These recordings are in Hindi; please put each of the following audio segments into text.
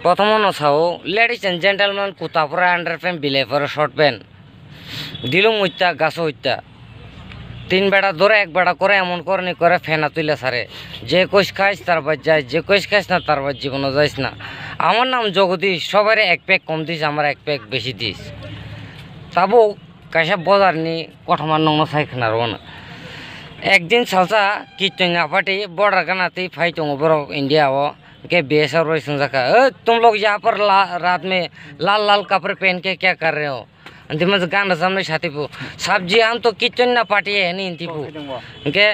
प्रथम नसाओ लेडिज एंड जेंटलमैन कुतापुरा अंडरपैंट बिलेफर शर्ट पैंट दिलुम उच्चा गाछो उच्चा तीन बेड़ा धरे एक बेड़ा करे एमन करनी करे फेना तुले सारे जे कुछ खाइस तार बाद जाए जे कुछ खाइस ना तार बाद जीवन जाइस ना আমার নাম জগদীশ সবারে এক প্যাক কম দিস আমার এক প্যাক বেশি দিস তাবো কাইসা বাজার নি কঠমার নং সাইখনার না একদিন সালসা किचन पार्टी बॉर्डर कनाती फाइट बरो इंडिया वो के बेसर रोइसन जका तुम लोग यहाँ पर रात में लाल लाल कपड़े पहन के क्या कर रहे हो अंतिम गाना सामने छाती पू सब्जी हम तो किचन ना पार्टी है नहीं इंती पू के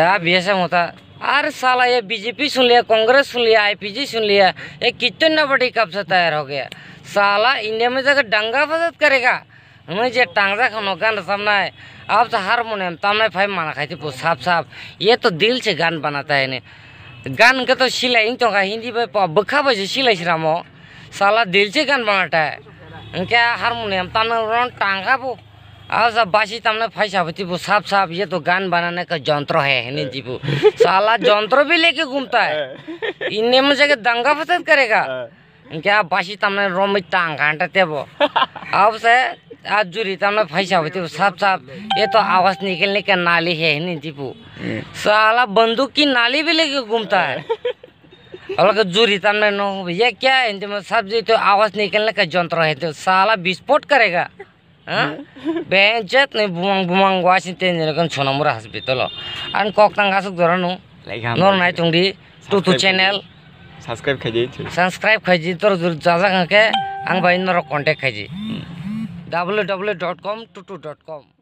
आप ऐसा होता अरे साला ये बीजेपी सुन लिया कांग्रेस सुन लिया आईपीजी सुन लिया ये किचन ना पार्टी कब से तैयार हो गया साला इंडिया में जाकर दंगा फसाद करेगा मुझे टांगजा खानो गाना सामना है आप तो हारमोनियम तमने फाइव माना खाई थी साफ साफ ये तो दिल से गान बनाता है ने गान का तो सिलाई तो का हिंदी पे बखा बजे सिलाई श्रामो साला दिल से गान बनाता है क्या हारमोनियम तमने रोन टांगा वो आप सब बासी तमने फाइव साफ वो साफ साफ ये तो गान बनाने का जंत्र है नहीं जीपू साला जंत्र भी लेके घूमता है इन्हें में जाके दंगा फसाद करेगा क्या बासी तमने रोम में टांग घंटे वो अब से आज जुरी तमने फैसा होती साफ साफ ये तो आवाज निकलने का नाली है नहीं दीपू साला बंदूक की नाली भी लेके घूमता है और जुरी तमने नो ये क्या है सब्जी तो आवाज निकलने का जंत्र है तो साला विस्फोट करेगा बेंचत नहीं बुमांग बुमांग वाशिंगटन जन छोना मुरा हॉस्पिटल और कोक तंगासुक धरनु नोर नाइ तुंगी टू चैनल सब्सक्राइब खाइजी तोर जाजा के आं भाई नर कांटेक्ट खाइजी www.com22.com